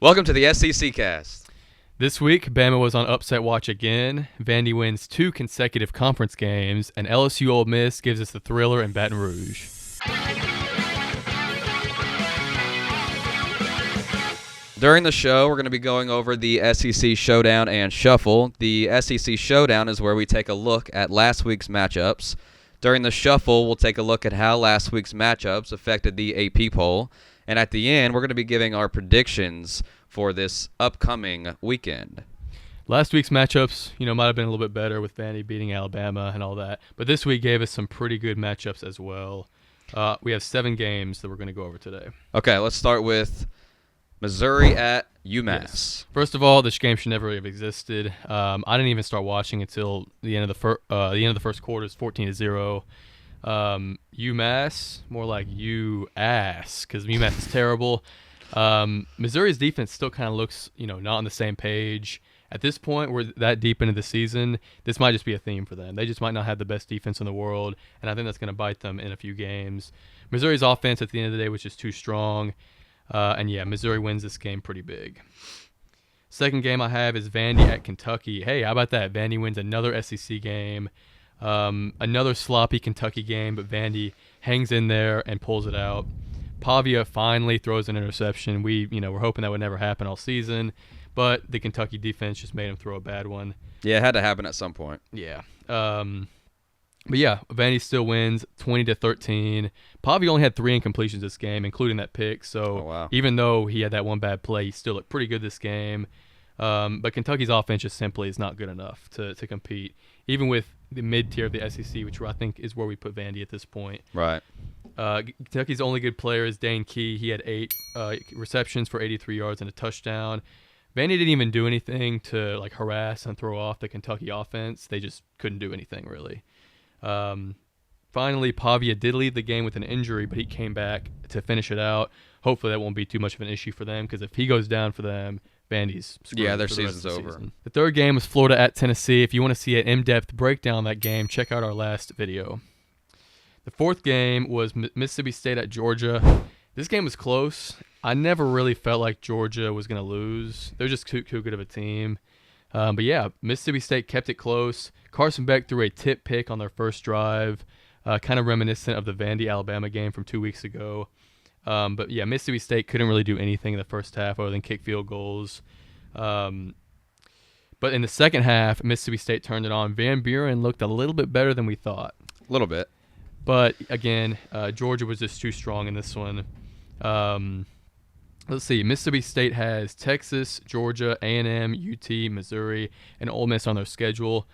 Welcome to the SEC Cast. This week, Bama was on upset watch again. Vandy wins 2 consecutive conference games, and LSU Ole Miss gives us the thriller in Baton Rouge. During the show, we're going to be going over the SEC Showdown and Shuffle. The SEC Showdown is where we take a look at last week's matchups. During the Shuffle, we'll take a look at how last week's matchups affected the AP poll. And at the end, we're going to be giving our predictions for this upcoming weekend. Last week's matchups, might have been a little bit better with Vandy beating Alabama and all that. But this week gave us some pretty good matchups as well. We have 7 games that we're going to go over today. Okay, let's start with Missouri at UMass. Yes. First of all, this game should never have existed. I didn't even start watching until the end of the first quarter. It's 14-0. UMass, more like you-ass, because UMass is terrible. Missouri's defense still kind of looks, not on the same page. At this point, we're that deep into the season, this might just be a theme for them. They just might not have the best defense in the world, and I think that's going to bite them in a few games. Missouri's offense at the end of the day was just too strong. Missouri wins this game pretty big. Second game I have is Vandy at Kentucky. Hey, how about that? Vandy wins another SEC game. Another sloppy Kentucky game, but Vandy hangs in there and pulls it out. Pavia finally throws an interception. We're hoping that would never happen all season, but the Kentucky defense just made him throw a bad one. Yeah, it had to happen at some point. Yeah. Vandy still wins 20-13. Pavia only had 3 incompletions this game, including that pick. So Even though he had that one bad play, he still looked pretty good this game. But Kentucky's offense just simply is not good enough to compete, even with the mid-tier of the SEC, which I think is where we put Vandy at this point. Right. Kentucky's only good player is Dane Key. He had 8 receptions for 83 yards and a touchdown. Vandy didn't even do anything to harass and throw off the Kentucky offense. They just couldn't do anything really. Finally, Pavia did leave the game with an injury, but he came back to finish it out. Hopefully that won't be too much of an issue for them, because if he goes down for them, Vandy's screwed. Yeah, their for season's the over. Season. The third game was Florida at Tennessee. If you want to see an in-depth breakdown of that game, check out our last video. The fourth game was Mississippi State at Georgia. This game was close. I never really felt like Georgia was going to lose. They're just too good of a team. Mississippi State kept it close. Carson Beck threw a tip pick on their first drive, kind of reminiscent of the Vandy-Alabama game from 2 weeks ago. Mississippi State couldn't really do anything in the first half other than kick field goals. But in the second half, Mississippi State turned it on. Van Buren looked a little bit better than we thought. A little bit. But, again, Georgia was just too strong in this one. Let's see. Mississippi State has Texas, Georgia, A&M, UT, Missouri, and Ole Miss on their schedule.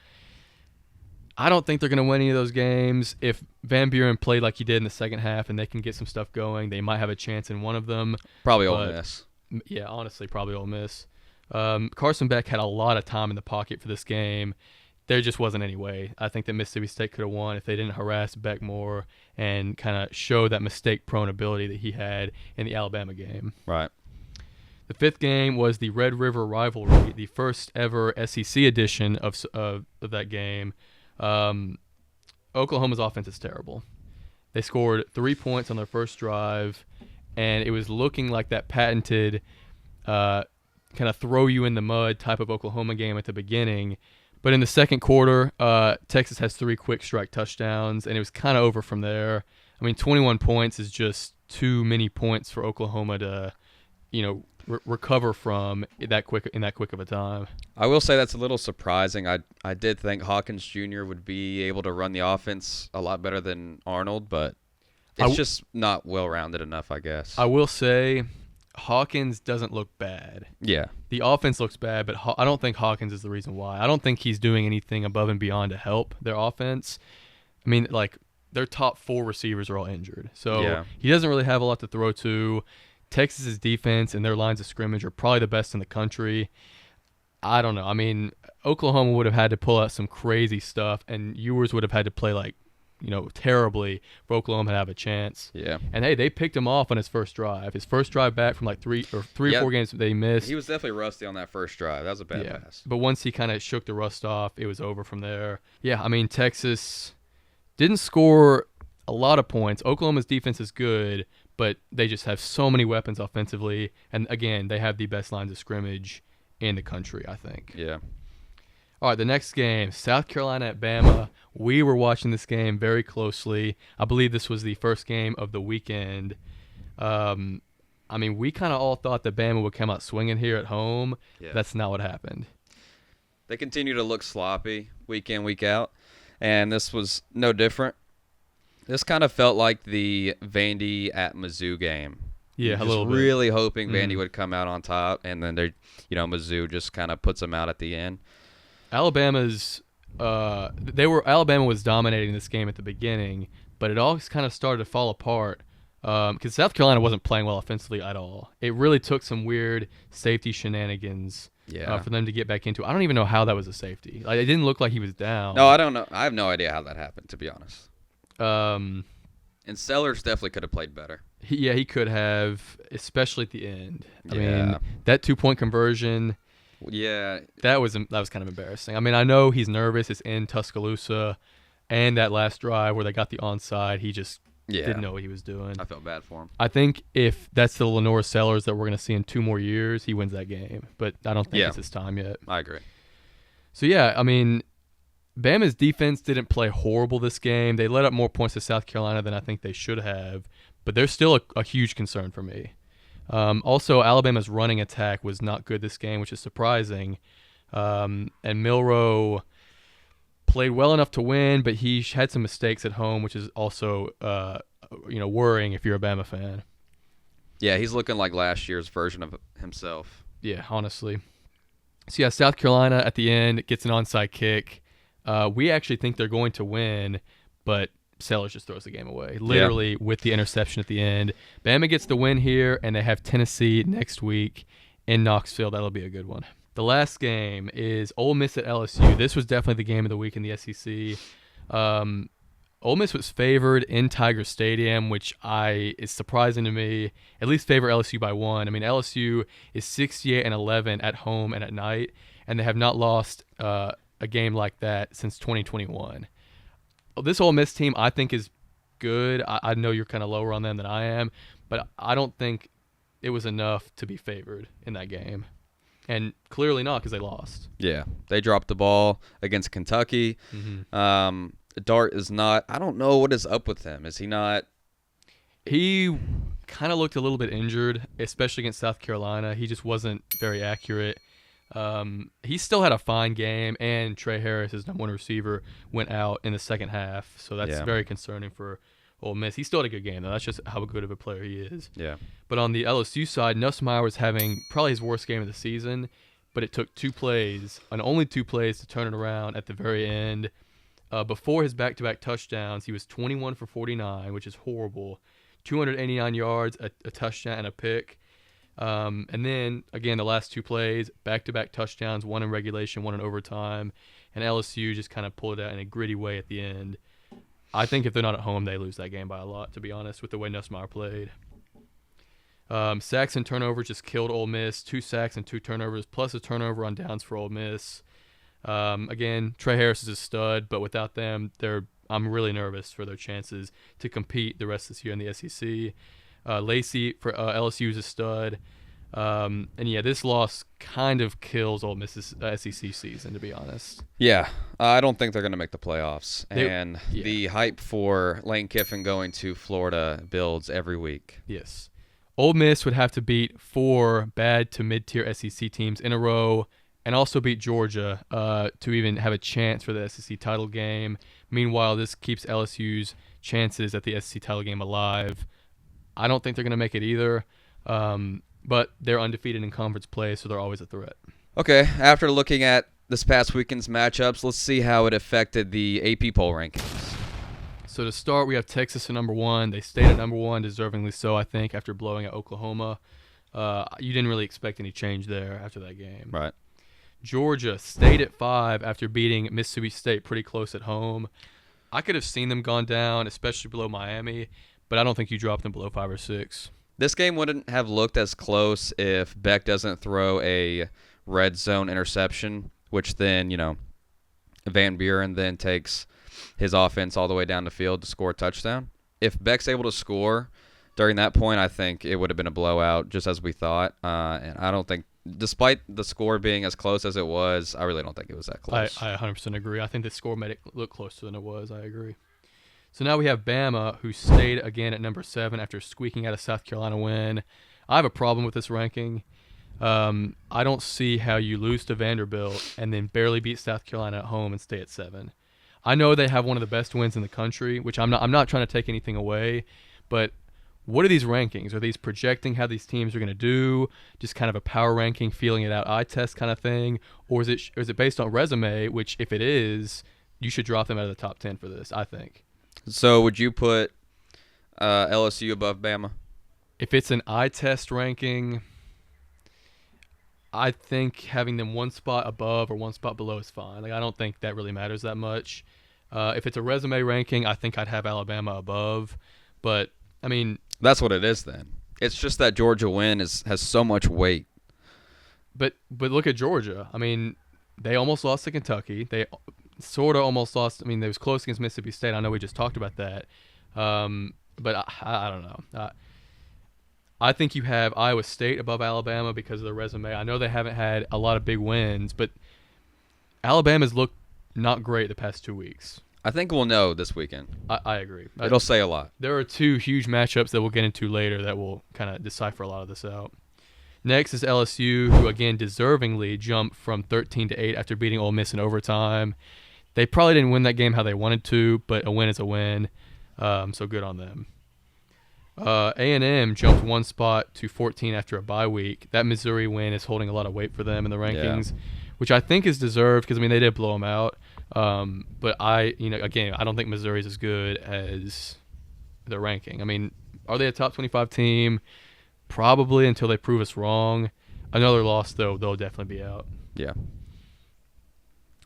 I don't think they're going to win any of those games. If Van Buren played like he did in the second half and they can get some stuff going, they might have a chance in one of them. Probably Ole Miss. Yeah, honestly, probably Ole Miss. Carson Beck had a lot of time in the pocket for this game. There just wasn't any way. I think that Mississippi State could have won if they didn't harass Beck more and kind of show that mistake-prone ability that he had in the Alabama game. Right. The fifth game was the Red River Rivalry, the first ever SEC edition of that game. Oklahoma's offense is terrible. They scored 3 points on their first drive, and it was looking like that patented kind of throw-you-in-the-mud type of Oklahoma game at the beginning. But in the second quarter, Texas has 3 quick strike touchdowns, and it was kind of over from there. I mean, 21 points is just too many points for Oklahoma to, recover from in that quick of a time. I will say that's a little surprising. I did think Hawkins Jr. would be able to run the offense a lot better than Arnold, but it's just not well-rounded enough, I guess. I will say Hawkins doesn't look bad. Yeah. The offense looks bad, but I don't think Hawkins is the reason why. I don't think he's doing anything above and beyond to help their offense. I mean, their top 4 receivers are all injured. So He doesn't really have a lot to throw to. Texas's defense and their lines of scrimmage are probably the best in the country. I don't know. I mean, Oklahoma would have had to pull out some crazy stuff, and Ewers would have had to play terribly for Oklahoma to have a chance. Yeah. And hey, they picked him off on his first drive. His first drive back from 3 or 4 games that they missed. He was definitely rusty on that first drive. That was a bad pass. But once he kind of shook the rust off, it was over from there. Yeah, I mean, Texas didn't score a lot of points. Oklahoma's defense is good, but they just have so many weapons offensively. And, again, they have the best lines of scrimmage in the country, I think. Yeah. All right, the next game, South Carolina at Bama. We were watching this game very closely. I believe this was the first game of the weekend. We kind of all thought that Bama would come out swinging here at home. Yeah. That's not what happened. They continue to look sloppy week in, week out, and this was no different. This kind of felt like the Vandy at Mizzou game. Yeah, a just little bit. Really hoping Vandy would come out on top, and then Mizzou just kind of puts them out at the end. Alabama was dominating this game at the beginning, but it all kind of started to fall apart because South Carolina wasn't playing well offensively at all. It really took some weird safety shenanigans for them to get back into. I don't even know how that was a safety. Like, it didn't look like he was down. No, I don't know. I have no idea how that happened, to be honest. And Sellers definitely could have played better. He could have, especially at the end. I Yeah. mean, that 2-point conversion. Yeah. That was kind of embarrassing. I mean, I know he's nervous. It's in Tuscaloosa, and that last drive where they got the onside, he just didn't know what he was doing. I felt bad for him. I think if that's the Lenore Sellers that we're going to see in 2 more years, he wins that game. But I don't think it's his time yet. I agree. So, yeah, I mean, Bama's defense didn't play horrible this game. They let up more points to South Carolina than I think they should have, but they're still a huge concern for me. Also, Alabama's running attack was not good this game, which is surprising. And Milroe played well enough to win, but he had some mistakes at home, which is also worrying if you're a Bama fan. Yeah, he's looking like last year's version of himself. Yeah, honestly. So, yeah, South Carolina at the end gets an onside kick. We actually think they're going to win, but Sellers just throws the game away, literally with the interception at the end. Bama gets the win here, and they have Tennessee next week in Knoxville. That'll be a good one. The last game is Ole Miss at LSU. This was definitely the game of the week in the SEC. Ole Miss was favored in Tiger Stadium, which is surprising to me. At least favor LSU by 1. I mean, LSU is 68-11 at home and at night, and they have not lost a game like that since 2021. This Ole Miss team, I think, is good. I know you're kind of lower on them than I am, but I don't think it was enough to be favored in that game. And clearly not, because they lost. Yeah, they dropped the ball against Kentucky. Mm-hmm. Dart is not – I don't know what is up with him. Is he not – He kind of looked a little bit injured, especially against South Carolina. He just wasn't very accurate. He still had a fine game, and Trey Harris, his number 1 receiver, went out in the second half. So that's very concerning for Ole Miss. He still had a good game, though. That's just how good of a player he is. Yeah. But on the LSU side, Nussmeier was having probably his worst game of the season, but it took 2 plays, and only 2 plays, to turn it around at the very end. Before his back-to-back touchdowns, he was 21 for 49, which is horrible. 289 yards, a touchdown, and a pick. And then, again, the last 2 plays, back-to-back touchdowns, 1 in regulation, 1 in overtime, and LSU just kind of pulled it out in a gritty way at the end. I think if they're not at home, they lose that game by a lot, to be honest, with the way Nussmeier played. Sacks and turnovers just killed Ole Miss. 2 sacks and 2 turnovers, plus a turnover on downs for Ole Miss. Again, Trey Harris is a stud, but without them, I'm really nervous for their chances to compete the rest of this year in the SEC. Lacey for LSU is a stud. And, yeah, this loss kind of kills Ole Miss's SEC season, to be honest. Yeah, I don't think they're going to make the playoffs. The hype for Lane Kiffin going to Florida builds every week. Yes. Ole Miss would have to beat 4 bad to mid-tier SEC teams in a row and also beat Georgia to even have a chance for the SEC title game. Meanwhile, this keeps LSU's chances at the SEC title game alive. I don't think they're going to make it either, but they're undefeated in conference play, so they're always a threat. Okay, after looking at this past weekend's matchups, let's see how it affected the AP poll rankings. So to start, we have Texas at number 1. They stayed at number 1, deservingly so, I think, after blowing out Oklahoma. You didn't really expect any change there after that game. Right. Georgia stayed at 5 after beating Mississippi State pretty close at home. I could have seen them gone down, especially below Miami, but I don't think you dropped them below 5 or 6. This game wouldn't have looked as close if Beck doesn't throw a red zone interception, which then, Van Buren then takes his offense all the way down the field to score a touchdown. If Beck's able to score, during that point, I think it would have been a blowout, just as we thought. And I don't think, despite the score being as close as it was, I really don't think it was that close. I 100% agree. I think the score made it look closer than it was. I agree. So now we have Bama, who stayed again at number 7 after squeaking out a South Carolina win. I have a problem with this ranking. I don't see how you lose to Vanderbilt and then barely beat South Carolina at home and stay at 7. I know they have one of the best wins in the country, which I'm not trying to take anything away, but what are these rankings? Are these projecting how these teams are going to do, just kind of a power ranking, feeling it out, eye test kind of thing, or is it based on resume? Which, if it is, you should drop them out of the top 10 for this, I think. So would you put LSU above Bama? If it's an eye test ranking, I think having them one spot above or one spot below is fine. Like, I don't think that really matters that much. If it's a resume ranking, I think I'd have Alabama above, but I mean. That's what it is then. It's just that Georgia win has so much weight. But look at Georgia. I mean, they almost lost to Kentucky. They sort of almost lost. I mean, they was close against Mississippi State. I know we just talked about that. But I don't know. I think you have Iowa State above Alabama because of their resume. I know they haven't had a lot of big wins, but Alabama's looked not great the past 2 weeks. I think we'll know this weekend. I agree. It'll say a lot. There are 2 huge matchups that we'll get into later that will kind of decipher a lot of this out. Next is LSU, who again deservingly jumped from 13 to 8 after beating Ole Miss in overtime. They probably didn't win that game how they wanted to, but a win is a win, so good on them. A&M jumped one spot to 14 after a bye week. That Missouri win is holding a lot of weight for them in the rankings, which I think is deserved because, I mean, they did blow them out. But I don't think Missouri's as good as the ranking. I mean, are they a top 25 team? Probably, until they prove us wrong. Another loss, though, they'll definitely be out. Yeah.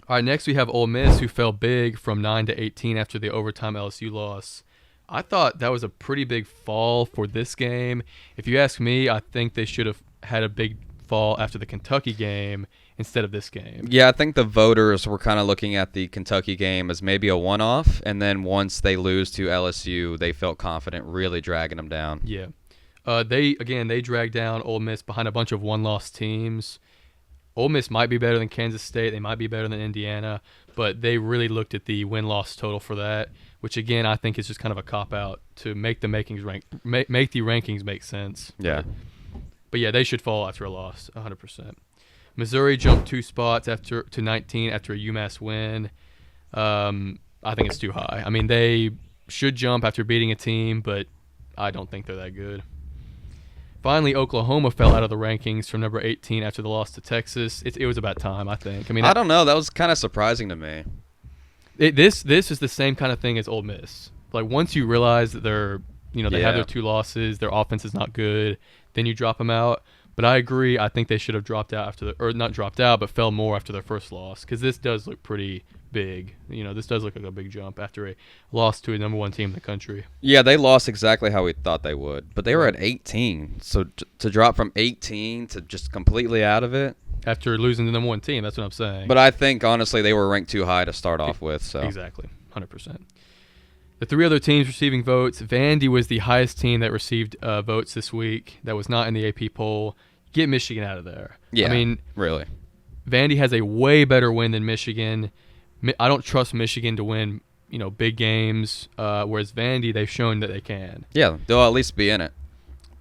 All right, next we have Ole Miss, who fell big from 9 to 18 after the overtime LSU loss. I thought that was a pretty big fall for this game. If you ask me, I think they should have had a big fall after the Kentucky game instead of this game. Yeah, I think the voters were kind of looking at the Kentucky game as maybe a one-off, and then once they lose to LSU, they felt confident really dragging them down. Yeah. They dragged down Ole Miss behind a bunch of one-loss teams. Ole Miss might be better than Kansas State. They might be better than Indiana, but they really looked at the win-loss total for that, which again I think is just kind of a cop-out to make the rankings make sense. Yeah. But yeah, they should fall after a loss, 100%. Missouri jumped 2 spots to 19 after a UMass win. I think it's too high. I mean, they should jump after beating a team, but I don't think they're that good. Finally, Oklahoma fell out of the rankings from number 18 after the loss to Texas. It was about time, I think. I mean, I don't know. That was kind of surprising to me. This is the same kind of thing as Ole Miss. Like, once you realize that they have their 2 losses, their offense is not good, then you drop them out. But I agree. I think they should have dropped out not dropped out, but fell more after their first loss, because this does look pretty big. This does look like a big jump after a loss to a number 1 team in the country. Yeah, they lost exactly how we thought they would, but they were at 18. So to drop from 18 to just completely out of it after losing the number 1 team, that's what I'm saying. But I think honestly they were ranked too high to start off with. So exactly, 100%. The 3 other teams receiving votes, Vandy was the highest team that received votes this week. That was not in the AP poll. Get Michigan out of there. Yeah, I mean, really. Vandy has a way better win than Michigan. I don't trust Michigan to win, big games, whereas Vandy, they've shown that they can. Yeah, they'll at least be in it.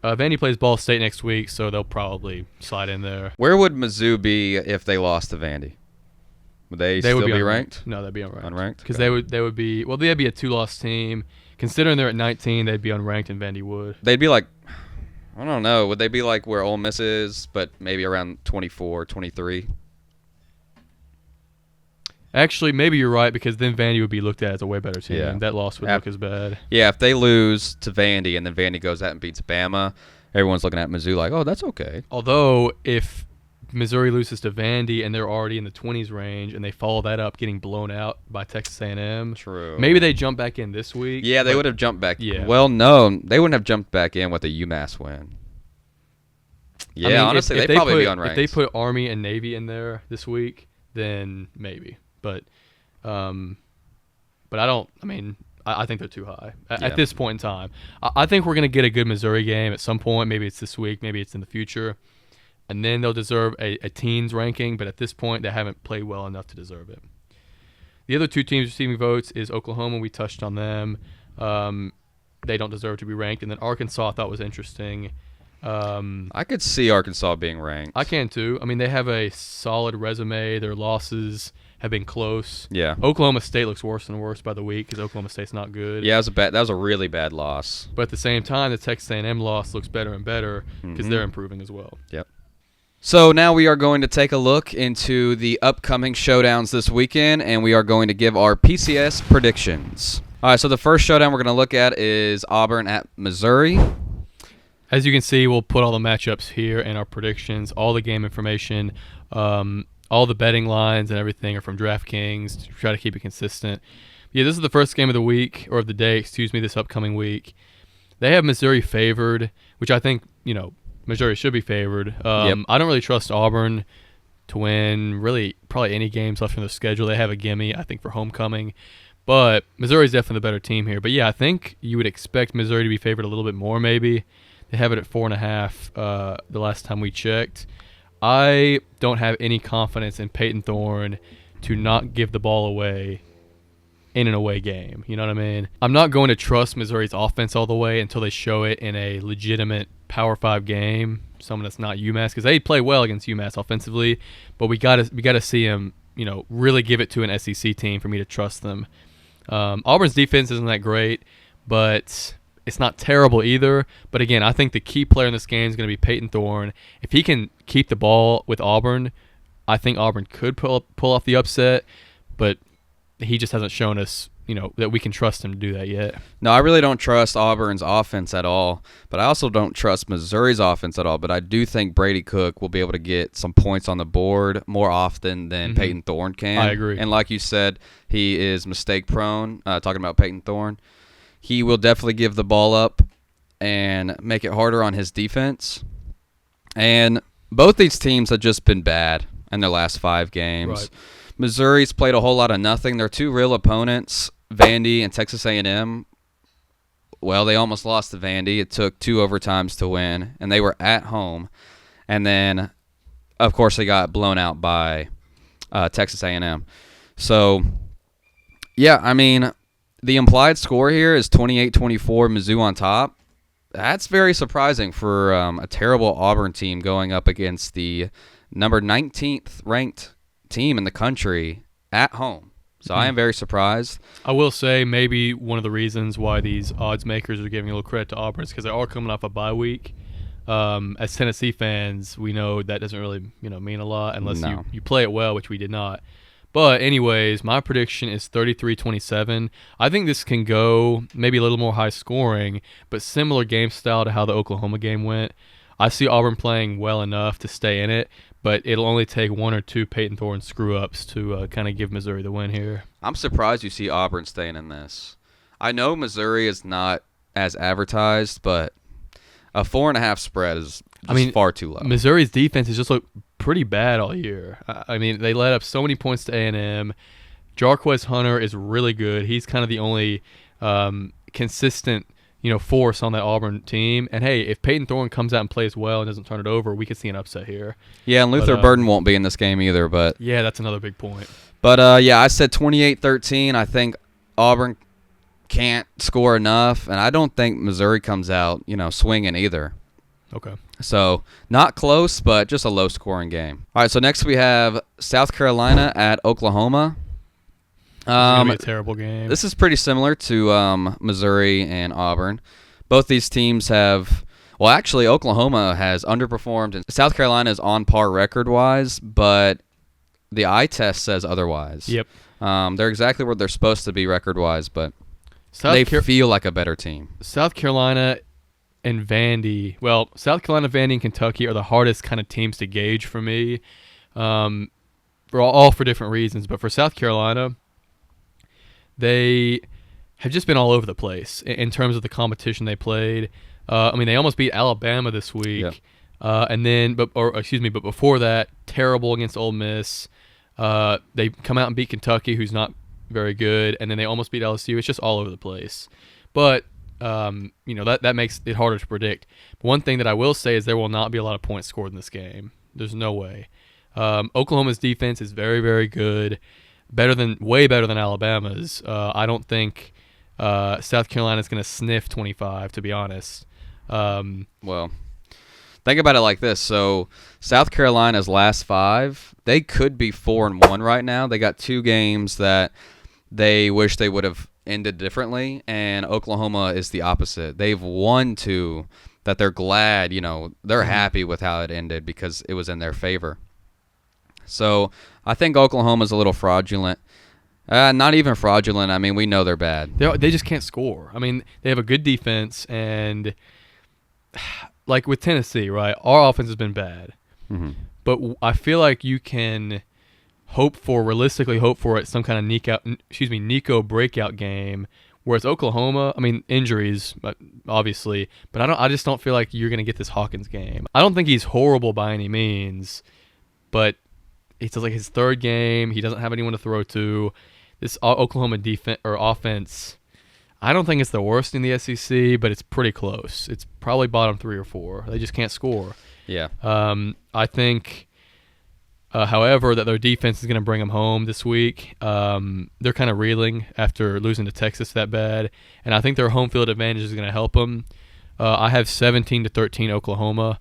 Vandy plays Ball State next week, so they'll probably slide in there. Where would Mizzou be if they lost to Vandy? Would they still be ranked? No, they'd be unranked. Unranked? Because they would be they'd be a 2-loss team. Considering they're at 19, they'd be unranked, and Vandy would. They'd be like, I don't know. Would they be like where Ole Miss is, but maybe around 24, 23? Actually, maybe you're right, because then Vandy would be looked at as a way better team. Yeah. And that loss would look as bad. Yeah, if they lose to Vandy and then Vandy goes out and beats Bama, everyone's looking at Mizzou like, oh, that's okay. Although, if Missouri loses to Vandy and they're already in the 20s range and they follow that up getting blown out by Texas A&M, true. Maybe they jump back in this week. Yeah, they would have jumped back. Yeah. Well, no, they wouldn't have jumped back in with a UMass win. Yeah, I mean, honestly, they'd probably be unranked. If they put Army and Navy in there this week, then maybe. But I don't. I mean, I think they're too high Yeah. at this point in time. I think we're going to get a good Missouri game at some point. Maybe it's this week. Maybe it's in the future. And then they'll deserve a teens ranking. But at this point, they haven't played well enough to deserve it. The other two teams receiving votes is Oklahoma. We touched on them. They don't deserve to be ranked. And then Arkansas I thought was interesting. I could see Arkansas being ranked. I can too. I mean, they have a solid resume. Their losses have been close. Yeah. Oklahoma State looks worse and worse by the week because Oklahoma State's not good. Yeah, that was a really bad loss. But at the same time, the Texas A&M loss looks better and better because they're improving as well. Yep. So now we are going to take a look into the upcoming showdowns this weekend, and we are going to give our PCS predictions. All right, so the first showdown we're going to look at is Auburn at Missouri. As you can see, we'll put all the matchups here and our predictions, all the game information, all the betting lines and everything are from DraftKings to try to keep it consistent. Yeah, this is the first game of the week, or of the day, this upcoming week. They have Missouri favored, which I think, Missouri should be favored. Yep. I don't really trust Auburn to win really probably any games left in their schedule. They have a gimme, I think, for homecoming. But Missouri's definitely the better team here. But, yeah, I think you would expect Missouri to be favored a little bit more maybe. They have it at 4.5 the last time we checked. I don't have any confidence in Peyton Thorne to not give the ball away in an away game. You know what I mean? I'm not going to trust Missouri's offense all the way until they show it in a legitimate Power 5 game, someone that's not UMass, because they play well against UMass offensively, but we gotta see them, really give it to an SEC team for me to trust them. Auburn's defense isn't that great, but it's not terrible either. But again, I think the key player in this game is going to be Peyton Thorne. If he can keep the ball with Auburn, I think Auburn could pull off the upset, but he just hasn't shown us, that we can trust him to do that yet. No, I really don't trust Auburn's offense at all, but I also don't trust Missouri's offense at all. But I do think Brady Cook will be able to get some points on the board more often than Peyton Thorne can. I agree. And like you said, he is mistake-prone, talking about Peyton Thorne. He will definitely give the ball up and make it harder on his defense. And both these teams have just been bad in their last 5 games. Right. Missouri's played a whole lot of nothing. Their two real opponents, Vandy and Texas A&M, well, they almost lost to Vandy. It took 2 overtimes to win, and they were at home. And then, of course, they got blown out by Texas A&M. So, yeah, I mean, the implied score here is 28-24, Mizzou on top. That's very surprising for a terrible Auburn team going up against the number 19th ranked team in the country at home. So I am very surprised. I will say maybe one of the reasons why these odds makers are giving a little credit to Auburn is because they are coming off a bye week. As Tennessee fans, we know that doesn't really mean a lot unless you play it well, which we did not. But anyways, my prediction is 33-27. I think this can go maybe a little more high scoring, but similar game style to how the Oklahoma game went. I see Auburn playing well enough to stay in it, but it'll only take 1 or 2 Peyton Thorne screw-ups to kind of give Missouri the win here. I'm surprised you see Auburn staying in this. I know Missouri is not as advertised, but a 4.5 spread is far too low. Missouri's defense has just looked pretty bad all year. I mean, they let up so many points to A&M. Jarquez Hunter is really good. He's kind of the only consistent force on that Auburn team. And, hey, if Peyton Thorne comes out and plays well and doesn't turn it over, we could see an upset here. Yeah, and Luther Burden won't be in this game either. But yeah, that's another big point. But, I said 28-13. I think Auburn can't score enough, and I don't think Missouri comes out, swinging either. Okay. So, not close, but just a low-scoring game. All right, so next we have South Carolina at Oklahoma. It's going to be a terrible game. This is pretty similar to Missouri and Auburn. Both these teams have – well, actually, Oklahoma has underperformed. And South Carolina is on par record-wise, but the eye test says otherwise. Yep. They're exactly where they're supposed to be record-wise, but they feel like a better team. South Carolina and Vandy – well, South Carolina, Vandy, and Kentucky are the hardest kind of teams to gauge for me, for all for different reasons. But for South Carolina – they have just been all over the place in terms of the competition they played. They almost beat Alabama this week, but before that, terrible against Ole Miss. They come out and beat Kentucky, who's not very good, and then they almost beat LSU. It's just all over the place. But that makes it harder to predict. But one thing that I will say is there will not be a lot of points scored in this game. There's no way. Oklahoma's defense is very, very good, way better than Alabama's. I don't think South Carolina's going to sniff 25, to be honest. Well, think about it like this. So South Carolina's last 5, they could be 4-1 right now. They got 2 games that they wish they would have ended differently, and Oklahoma is the opposite. They've won 2 that they're glad, they're happy with how it ended because it was in their favor. So I think Oklahoma's a little fraudulent. Not even fraudulent. I mean, we know they're bad. They just can't score. I mean, they have a good defense, and like with Tennessee, right? Our offense has been bad, but I feel like you can realistically hope for it some kind of Nico breakout game. Whereas Oklahoma, I mean, injuries, obviously, but I just don't feel like you're gonna get this Hawkins game. I don't think he's horrible by any means, but it's like his 3rd game. He doesn't have anyone to throw to. This Oklahoma defense or offense, I don't think it's the worst in the SEC, but it's pretty close. It's probably bottom 3 or 4. They just can't score. Yeah. I think, however, that their defense is going to bring them home this week. They're kind of reeling after losing to Texas that bad, and I think their home field advantage is going to help them. I have 17-13 Oklahoma.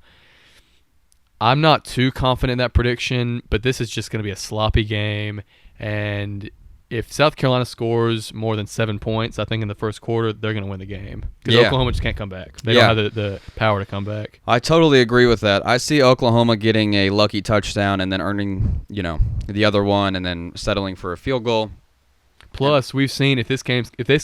I'm not too confident in that prediction, but this is just going to be a sloppy game, and if South Carolina scores more than 7 points, I think in the first quarter, they're going to win the game. Because Oklahoma just can't come back. They don't have the power to come back. I totally agree with that. I see Oklahoma getting a lucky touchdown and then earning, the other one and then settling for a field goal. Plus, we've seen if this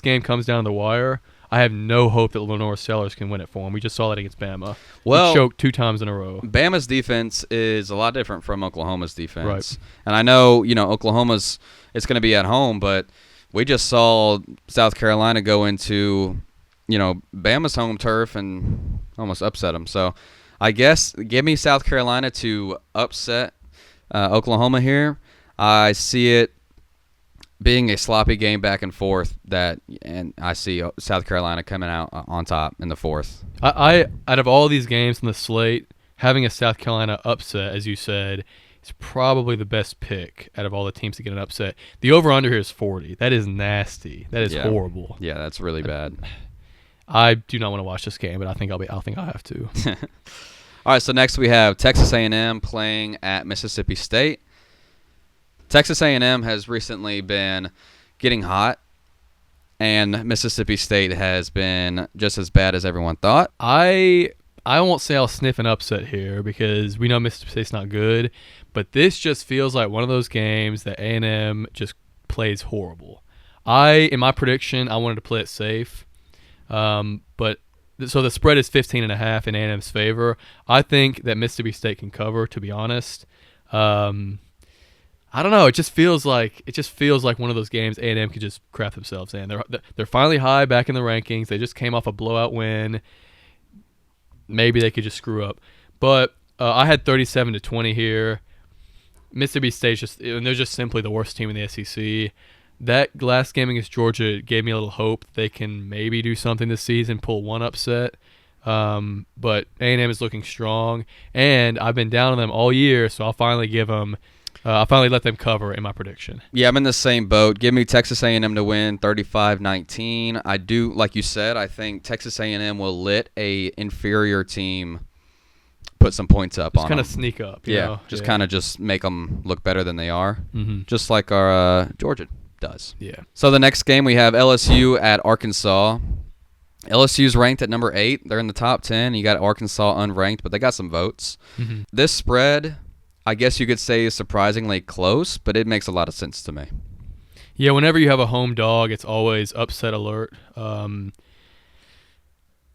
game comes down to the wire, I have no hope that Lenore Sellers can win it for them. We just saw that against Bama. Well, he choked 2 times in a row. Bama's defense is a lot different from Oklahoma's defense. Right. And I know, Oklahoma's it's going to be at home, but we just saw South Carolina go into, Bama's home turf and almost upset them. So I guess give me South Carolina to upset Oklahoma here. I see it being a sloppy game back and forth, and I see South Carolina coming out on top in the 4th. I out of all these games in the slate, having a South Carolina upset, as you said, is probably the best pick out of all the teams to get an upset. The over-under here is 40. That is nasty. That is horrible. Yeah, that's really bad. I do not want to watch this game, but I think I have to. All right, so next we have Texas A&M playing at Mississippi State. Texas A&M has recently been getting hot, and Mississippi State has been just as bad as everyone thought. I won't say I'll sniff an upset here because we know Mississippi State's not good, but this just feels like one of those games that A&M just plays horrible. In my prediction, I wanted to play it safe, but so the spread is 15.5 in A&M's favor. I think that Mississippi State can cover, to be honest. I don't know. It just feels like one of those games A&M could just crap themselves in. They're finally high back in the rankings. They just came off a blowout win. Maybe they could just screw up. But I had 37-20 here. Mississippi State they're just simply the worst team in the SEC. That last game against Georgia gave me a little hope they can maybe do something this season, pull one upset. But A&M is looking strong, and I've been down on them all year, so I'll finally let them cover in my prediction. Yeah, I'm in the same boat. Give me Texas A&M to win 35-19. I do, like you said, I think Texas A&M will let a inferior team put some points up on them. Just kind of sneak up. Just kind of just make them look better than they are, just like our Georgia does. Yeah. So the next game we have LSU at Arkansas. LSU's ranked at number 8. They're in the top 10. You got Arkansas unranked, but they got some votes. This spread, I guess you could say, is surprisingly close, but it makes a lot of sense to me. Yeah, whenever you have a home dog, it's always upset alert.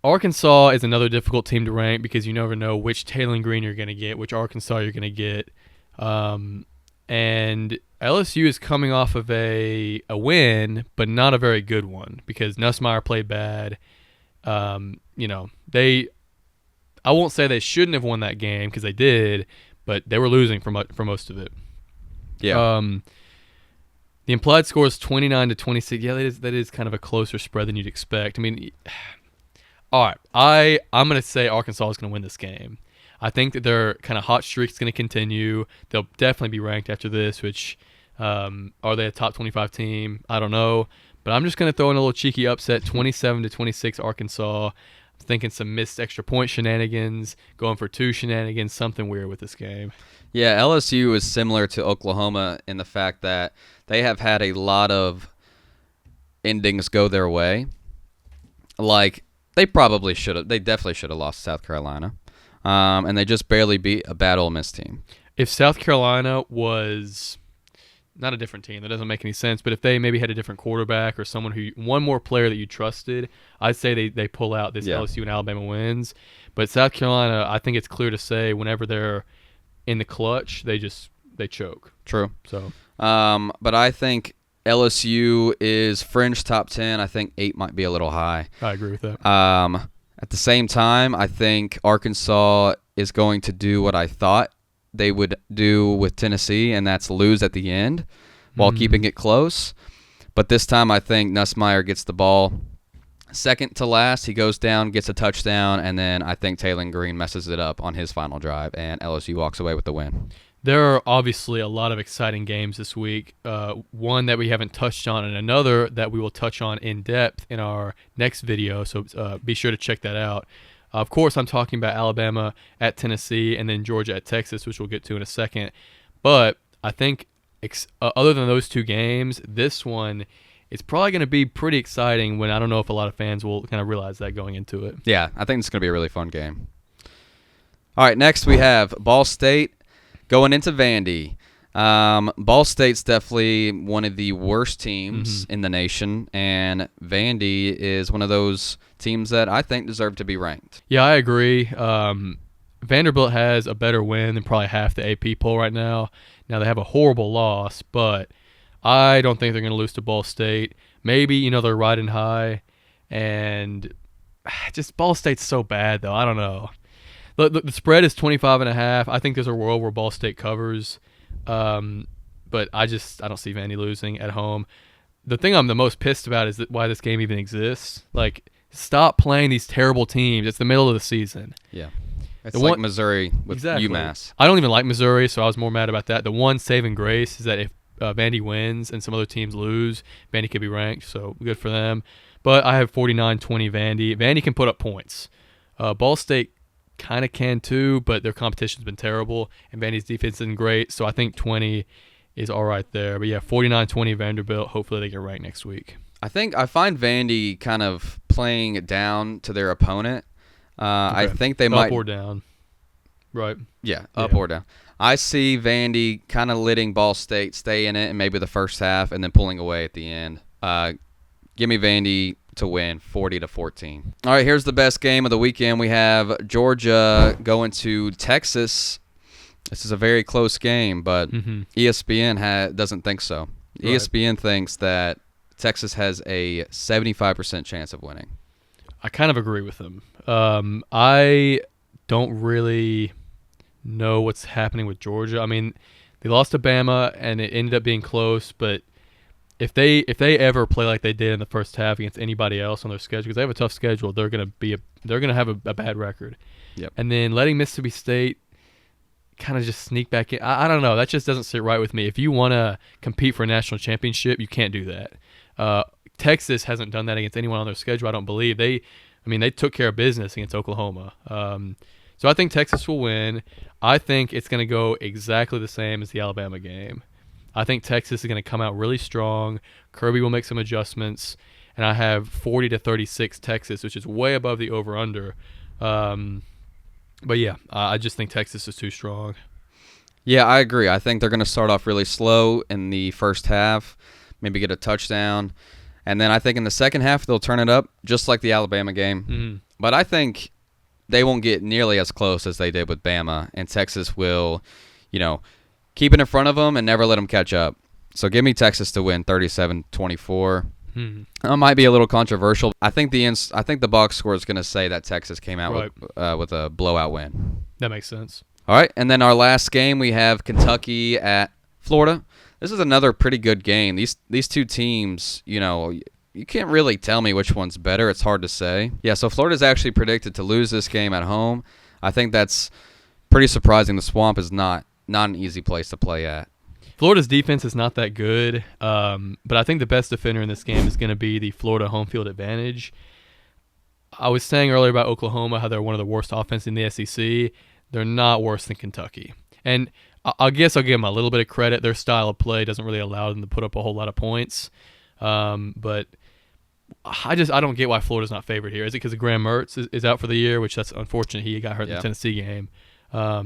Arkansas is another difficult team to rank because you never know which Taylor Green you're going to get, which Arkansas you're going to get. And LSU is coming off of a win, but not a very good one because Nussmeier played bad. I won't say they shouldn't have won that game because they did, but they were losing for most of it. Yeah. The implied score is 29-26. Yeah, that is kind of a closer spread than you'd expect. I mean, all right, I'm going to say Arkansas is going to win this game. I think that their kind of hot streak is going to continue. They'll definitely be ranked after this, which are they a top 25 team? I don't know. But I'm just going to throw in a little cheeky upset, 27-26 Arkansas. I'm thinking some missed extra point shenanigans, going for 2 shenanigans, something weird with this game. Yeah, LSU is similar to Oklahoma in the fact that they have had a lot of endings go their way. Like, they definitely should have lost South Carolina. And they just barely beat a bad Ole Miss team. If South Carolina was not a different team, that doesn't make any sense, but if they maybe had a different quarterback or one more player that you trusted, I'd say they pull out this LSU and Alabama wins. But South Carolina, I think it's clear to say whenever they're in the clutch, they choke. True. So, but I think LSU is fringe top 10. I think 8 might be a little high. I agree with that. At the same time, I think Arkansas is going to do what I thought they would do with Tennessee, and that's lose at the end while keeping it close. But this time I think Nussmeier gets the ball second to last. He goes down, gets a touchdown, and then I think Taylor Green messes it up on his final drive, and LSU walks away with the win. There are obviously a lot of exciting games this week. One that we haven't touched on and another that we will touch on in depth in our next video, so be sure to check that out. Of course, I'm talking about Alabama at Tennessee and then Georgia at Texas, which we'll get to in a second. But I think other than those 2 games, this one is probably going to be pretty exciting when I don't know if a lot of fans will kind of realize that going into it. Yeah, I think it's going to be a really fun game. All right, next we have Ball State going into Vandy. Ball State's definitely one of the worst teams in the nation, and Vandy is one of those teams that I think deserve to be ranked. Yeah, I agree. Vanderbilt has a better win than probably half the AP poll right now. Now, they have a horrible loss, but I don't think they're going to lose to Ball State. Maybe, they're riding high, and just Ball State's so bad, though. I don't know. The spread is 25.5. I think there's a world where Ball State covers. But I don't see Vandy losing at home. The thing I'm the most pissed about is why this game even exists. Like, stop playing these terrible teams. It's the middle of the season. Yeah. It's like Missouri with UMass. I don't even like Missouri, so I was more mad about that. The one saving grace is that if Vandy wins and some other teams lose, Vandy could be ranked, so good for them. But I have 49-20 Vandy. Vandy can put up points. Ball State kind of can too, but their competition's been terrible, and Vandy's defense isn't great, so I think 20 is all right there. But yeah, 49-20 Vanderbilt. Hopefully they get ranked next week. I find Vandy kind of playing down to their opponent. Okay. I think they might up or down. Right. Yeah, up or down. I see Vandy kind of letting Ball State stay in it in maybe the first half and then pulling away at the end. Give me Vandy to win 40-14. All right, here's the best game of the weekend. We have Georgia going to Texas. This is a very close game, but ESPN doesn't think so. Right. ESPN thinks that Texas has a 75% chance of winning. I kind of agree with them. I don't really know what's happening with Georgia. I mean, they lost to Bama, and it ended up being close, but if they ever play like they did in the first half against anybody else on their schedule, because they have a tough schedule, they're gonna have a bad record. Yep. And then letting Mississippi State kind of just sneak back in, I don't know. That just doesn't sit right with me. If you want to compete for a national championship, you can't do that. Texas hasn't done that against anyone on their schedule, I don't believe. They took care of business against Oklahoma. So I think Texas will win. I think it's going to go exactly the same as the Alabama game. I think Texas is going to come out really strong. Kirby will make some adjustments, and I have 40-36 Texas, which is way above the over/under. But yeah, I just think Texas is too strong. Yeah, I agree. I think they're going to start off really slow in the first half, maybe get a touchdown, and then I think in the second half they'll turn it up, just like the Alabama game. Mm-hmm. But I think they won't get nearly as close as they did with Bama, and Texas will, keep it in front of them and never let them catch up. So give me Texas to win 37-24. It might be a little controversial. I think the box score is going to say that Texas came out with a blowout win. That makes sense. All right, and then our last game, we have Kentucky at Florida. this is another pretty good game. These two teams, you can't really tell me which one's better. It's hard to say. Yeah, so Florida's actually predicted to lose this game at home. I think that's pretty surprising. The Swamp is not an easy place to play at. Florida's defense is not that good, but I think the best defender in this game is going to be the Florida home field advantage. I was saying earlier about Oklahoma, how they're one of the worst offenses in the SEC. They're not worse than Kentucky. And I guess I'll give them a little bit of credit. Their style of play doesn't really allow them to put up a whole lot of points. But I don't get why Florida's not favored here. Is it because Graham Mertz is out for the year, which that's unfortunate. He got hurt in the Tennessee game. I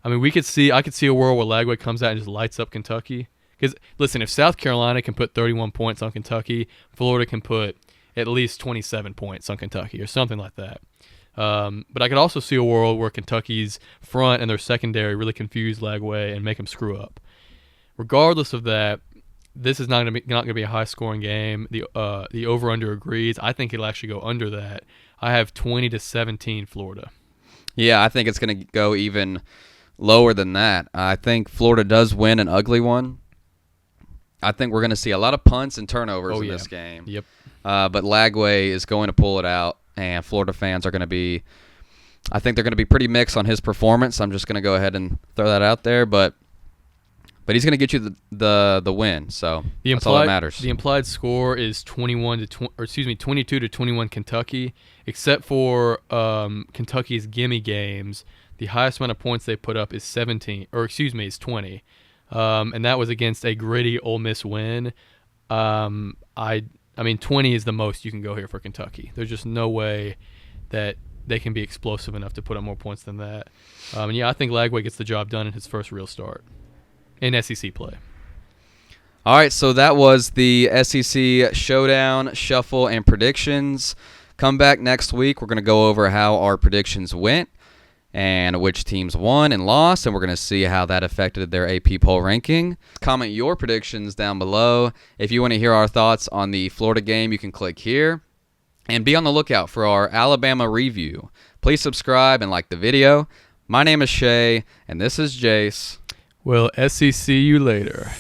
mean, I could see a world where Lagway comes out and just lights up Kentucky. Because, listen, if South Carolina can put 31 points on Kentucky, Florida can put at least 27 points on Kentucky or something like that. But I could also see a world where Kentucky's front and their secondary really confuse Lagway and make him screw up. Regardless of that, this is not going to be a high-scoring game. The over-under agrees. I think it'll actually go under that. I have 20-17 Florida. Yeah, I think it's going to go even lower than that. I think Florida does win an ugly one. I think we're going to see a lot of punts and turnovers in this game. Yep. But Lagway is going to pull it out, and Florida fans are going to be – I think they're going to be pretty mixed on his performance. I'm just going to go ahead and throw that out there, but he's going to get you the win, so that's all that matters. The implied score is 22-21 Kentucky, except for Kentucky's gimme games. The highest amount of points they put up is 20. And that was against a gritty Ole Miss win. I mean, 20 is the most you can go here for Kentucky. There's just no way that they can be explosive enough to put up more points than that. I think Lagway gets the job done in his first real start in SEC play. All right, so that was the SEC Showdown, Shuffle, and Predictions. Come back next week. We're going to go over how our predictions went and which teams won and lost, and we're going to see how that affected their AP poll ranking. Comment your predictions down below. If you want to hear our thoughts on the Florida game, you can click here. And be on the lookout for our Alabama review. Please subscribe and like the video. My name is Shea, and this is Jace. Well, SEC you later.